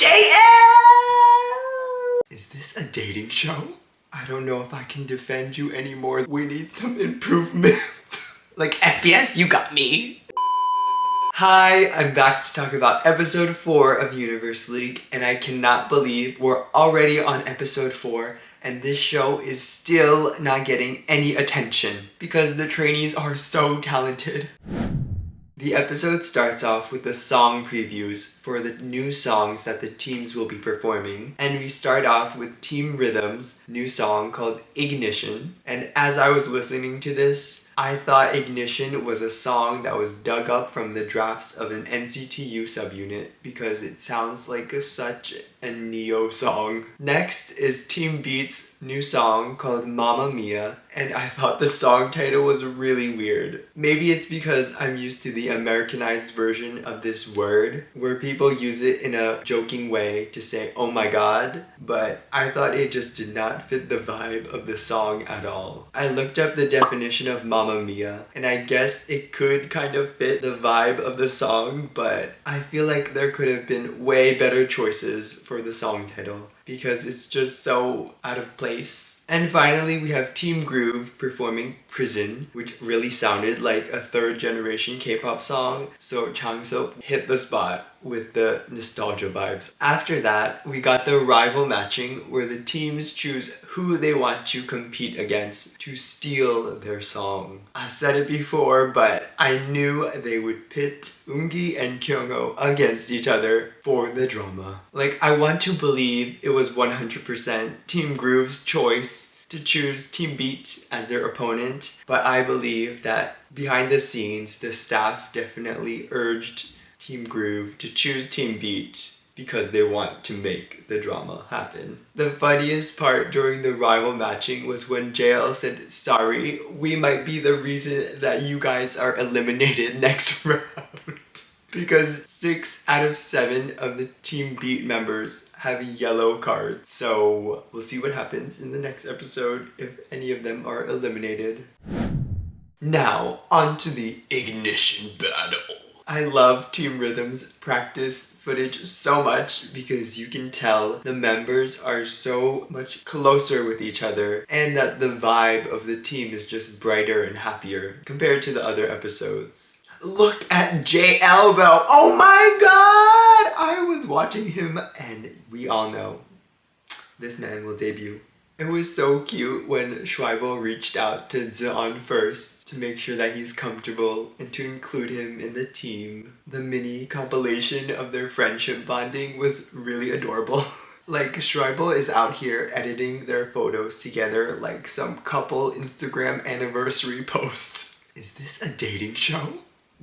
JL! Is this a dating show? I don't know if I can defend you anymore. We need some improvement. Like SPS, you got me. Hi, I'm back to talk about episode 4 of Universe League, and I cannot believe we're already on episode 4 and this show is still not getting any attention because the trainees are so talented. The episode starts off with the song previews for the new songs that the teams will be performing, and we start off with Team Rhythm's new song called Ignition. And as I was listening to this, I thought Ignition was a song that was dug up from the drafts of an NCTU subunit because it sounds like such a neo song. Next is Team Beat's new song called Mamma Mia, and I thought the song title was really weird. Maybe it's because I'm used to the Americanized version of this word, where people use it in a joking way to say, oh my god, but I thought it just did not fit the vibe of the song at all. I looked up the definition of Mamma Mia, and I guess it could kind of fit the vibe of the song, but I feel like there could have been way better choices for the song title because it's just so out of place. And finally, we have Team Groove performing Prison, which really sounded like a third generation K-pop song, so Changsop hit the spot with the nostalgia vibes. After that, we got the rival matching where the teams choose who they want to compete against to steal their song. I said it before, but I knew they would pit Ungi and Kyungho against each other for the drama. Like, I want to believe it was 100% Team Groove's choice to choose Team Beat as their opponent, but I believe that behind the scenes, the staff definitely urged Team Groove to choose Team Beat because they want to make the drama happen. The funniest part during the rival matching was when JL said, sorry, we might be the reason that you guys are eliminated next round. Because 6 out of 7 of the Team Beat members have yellow cards. So we'll see what happens in the next episode if any of them are eliminated. Now, on to the Ignition battle. I love Team Rhythm's practice footage so much because you can tell the members are so much closer with each other and that the vibe of the team is just brighter and happier compared to the other episodes. Look at JL though. Oh my god! I was watching him and we all know this man will debut. It was so cute when Schweibel reached out to Zeon first to make sure that he's comfortable and to include him in the team. The mini compilation of their friendship bonding was really adorable. Like, Schweibel is out here editing their photos together like some couple Instagram anniversary post. Is this a dating show?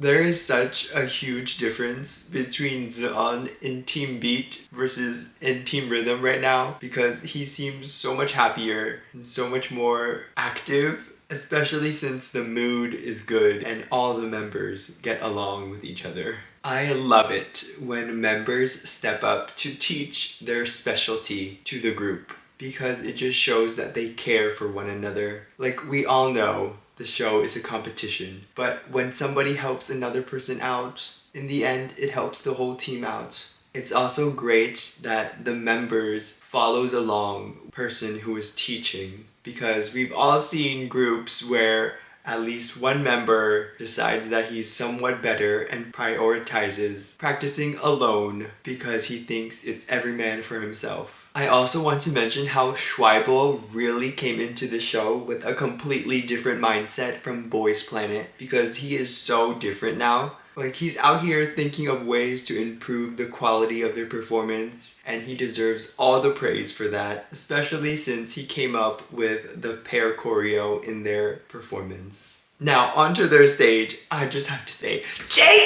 There is such a huge difference between Zeon in Team Beat versus in Team Rhythm right now because he seems so much happier and so much more active, especially since the mood is good and all the members get along with each other. I love it when members step up to teach their specialty to the group because it just shows that they care for one another. Like, we all know the show is a competition, but when somebody helps another person out, in the end, it helps the whole team out. It's also great that the members followed along the person who is teaching because we've all seen groups where at least one member decides that he's somewhat better and prioritizes practicing alone because he thinks it's every man for himself. I also want to mention how Schweibel really came into the show with a completely different mindset from Boys Planet because he is so different now. Like, he's out here thinking of ways to improve the quality of their performance, and he deserves all the praise for that, especially since he came up with the pair choreo in their performance. Now, onto their stage, I just have to say, JL!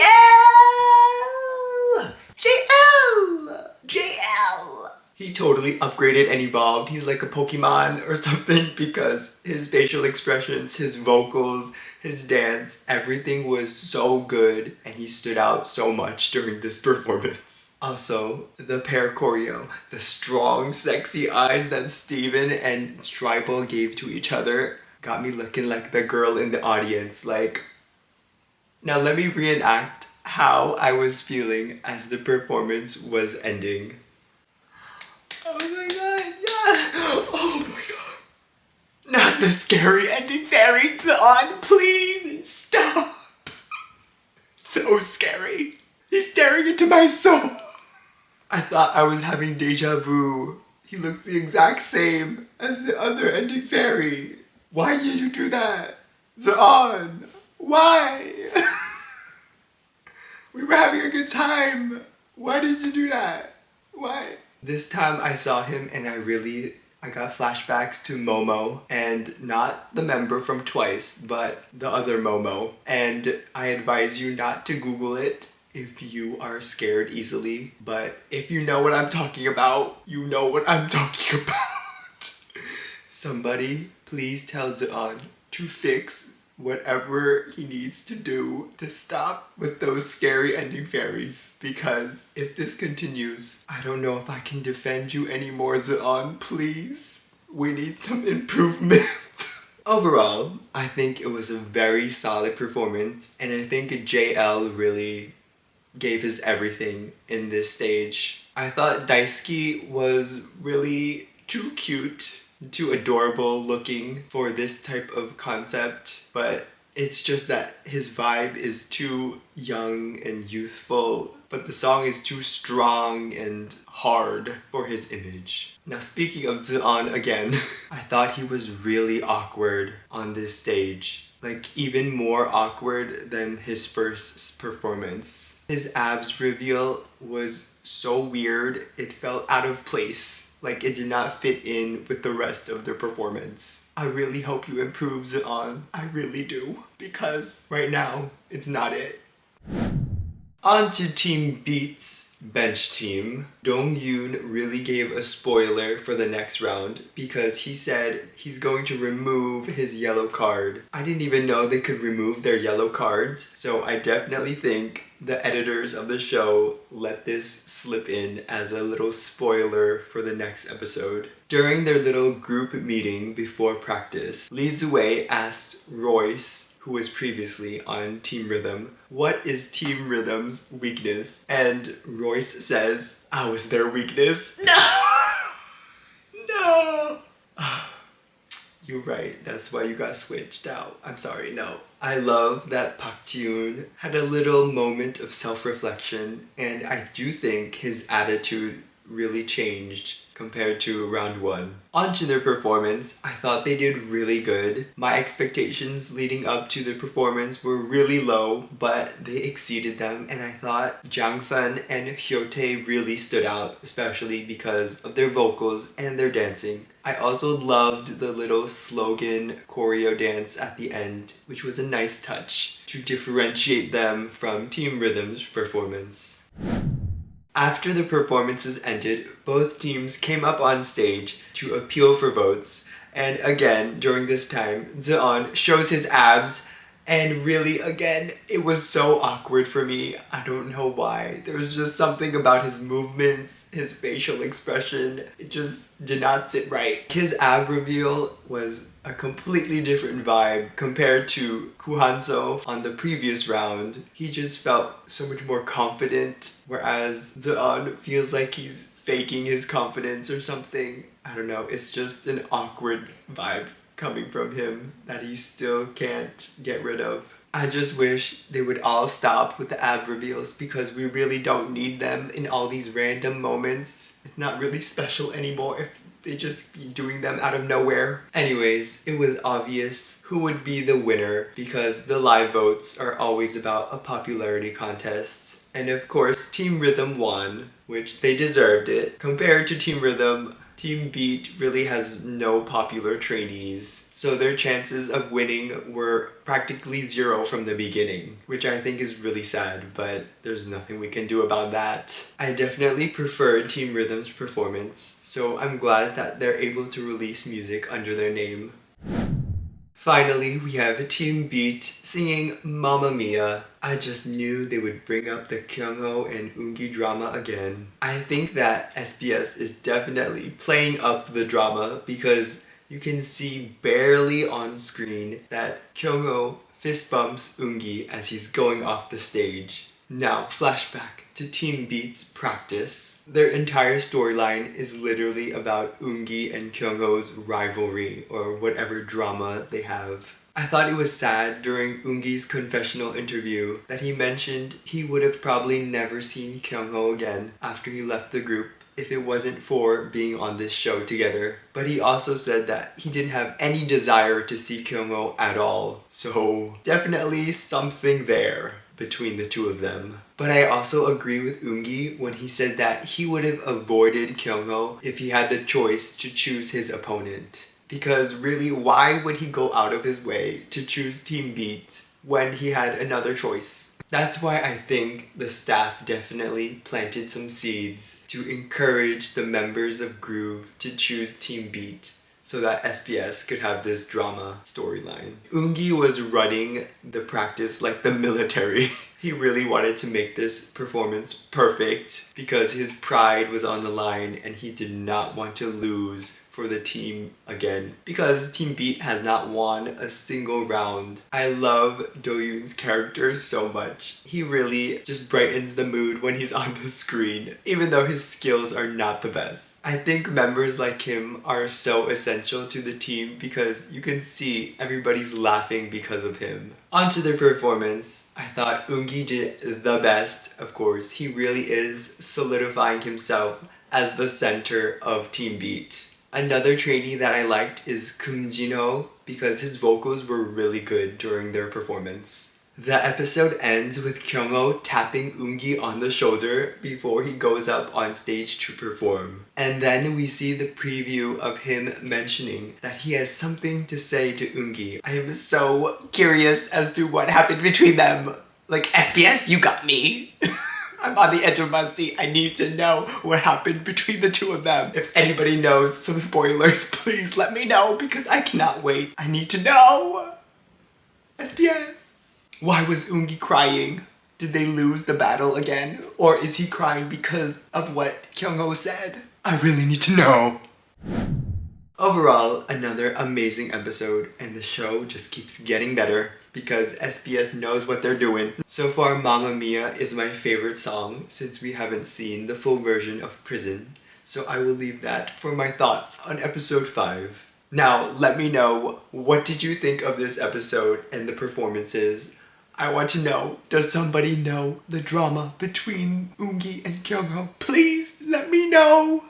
JL! JL! He totally upgraded and evolved. He's like a Pokemon or something because his facial expressions, his vocals, his dance, everything was so good and he stood out so much during this performance. Also, the pair choreo, the strong, sexy eyes that Steven and Schweibel gave to each other got me looking like the girl in the audience. Like, now let me reenact how I was feeling as the performance was ending. Not the scary ending fairy on, please stop. So scary. He's staring into my soul. I thought I was having deja vu. He looked the exact same as the other ending fairy. Why did you do that? Zeon, why? We were having a good time. Why did you do that? Why? This time I saw him and I got flashbacks to Momo, and not the member from Twice, but the other Momo. And I advise you not to Google it if you are scared easily. But if you know what I'm talking about, you know what I'm talking about. Somebody please tell Zeon to fix whatever he needs to do to stop with those scary ending fairies, because if this continues, I don't know if I can defend you anymore, Zeon. Please, we need some improvement. Overall, I think it was a very solid performance, and I think JL really gave his everything in this stage. I thought Daisuke was really too cute, too adorable looking for this type of concept, but it's just that his vibe is too young and youthful, but the song is too strong and hard for his image. Now, speaking of Zeon again, I thought he was really awkward on this stage. Like, even more awkward than his first performance. His abs reveal was so weird, it felt out of place. Like, it did not fit in with the rest of the performance. I really hope you improve, Zeon. I really do. Because right now, it's not it. On to Team Beat's bench team. Dong-yoon really gave a spoiler for the next round because he said he's going to remove his yellow card. I didn't even know they could remove their yellow cards, so I definitely think the editors of the show let this slip in as a little spoiler for the next episode. During their little group meeting before practice, Lee Zuwei asked Royce, who was previously on Team Rhythm, what is Team Rhythm's weakness? And Royce says, I was their weakness. No! No! You're right, that's why you got switched out. I'm sorry, no. I love that Park Ji-yoon had a little moment of self-reflection, and I do think his attitude really changed compared to round one. On to their performance, I thought they did really good. My expectations leading up to the performance were really low, but they exceeded them, and I thought Jang Fun and Hyotae really stood out, especially because of their vocals and their dancing. I also loved the little slogan choreo dance at the end, which was a nice touch to differentiate them from Team Rhythm's performance. After the performances ended, both teams came up on stage to appeal for votes, and again, during this time, Zeon shows his abs, and really, again, it was so awkward for me. I don't know why. There was just something about his movements, his facial expression, it just did not sit right. His ab reveal was a completely different vibe compared to Kuhanso on the previous round. He just felt so much more confident, whereas Zeon feels like he's faking his confidence or something. I don't know, it's just an awkward vibe coming from him that he still can't get rid of. I just wish they would all stop with the ab reveals because we really don't need them in all these random moments. It's not really special anymore if they just be doing them out of nowhere. Anyways, it was obvious who would be the winner because the live votes are always about a popularity contest. And of course, Team Rhythm won, which they deserved it. Compared to Team Rhythm, Team Beat really has no popular trainees, so their chances of winning were practically zero from the beginning, which I think is really sad, but there's nothing we can do about that. I definitely preferred Team Rhythm's performance, so I'm glad that they're able to release music under their name. Finally, we have Team Beat singing Mamma Mia. I just knew they would bring up the Kyungho and Eungi drama again. I think that SBS is definitely playing up the drama because you can see barely on screen that Kyungho fist bumps Eungi as he's going off the stage. Now, flashback to Team Beat's practice. Their entire storyline is literally about Eungi and Kyungho's rivalry or whatever drama they have. I thought it was sad during Eungi's confessional interview that he mentioned he would have probably never seen Kyungho again after he left the group if it wasn't for being on this show together. But he also said that he didn't have any desire to see Kyungho at all. So definitely something there between the two of them. But I also agree with Eungi when he said that he would have avoided Kyungho if he had the choice to choose his opponent. Because really, why would he go out of his way to choose Team Beat when he had another choice? That's why I think the staff definitely planted some seeds to encourage the members of Groove to choose Team Beat so that SBS could have this drama storyline. Eungi was running the practice like the military. He really wanted to make this performance perfect because his pride was on the line and he did not want to lose for the team again because Team Beat has not won a single round. I love Do-yoon's character so much. He really just brightens the mood when he's on the screen, even though his skills are not the best. I think members like him are so essential to the team because you can see everybody's laughing because of him. Onto their performance. I thought Eungi did the best, of course. He really is solidifying himself as the center of Team Beat. Another trainee that I liked is Kim Jin-ho because his vocals were really good during their performance. The episode ends with Kyungho tapping Eungi on the shoulder before he goes up on stage to perform. And then we see the preview of him mentioning that he has something to say to Eungi. I am so curious as to what happened between them. Like, SBS, you got me. I'm on the edge of my seat. I need to know what happened between the two of them. If anybody knows some spoilers, please let me know because I cannot wait. I need to know. SBS. Why was Eungi crying? Did they lose the battle again? Or is he crying because of what Kyungho said? I really need to know. Overall, another amazing episode, and the show just keeps getting better because SBS knows what they're doing. So far, Mamma Mia is my favorite song since we haven't seen the full version of Prison. So I will leave that for my thoughts on episode 5. Now, let me know, what did you think of this episode and the performances? I want to know, does somebody know the drama between Eungi and Kyungho? Please let me know.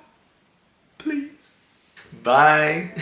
Please. Bye.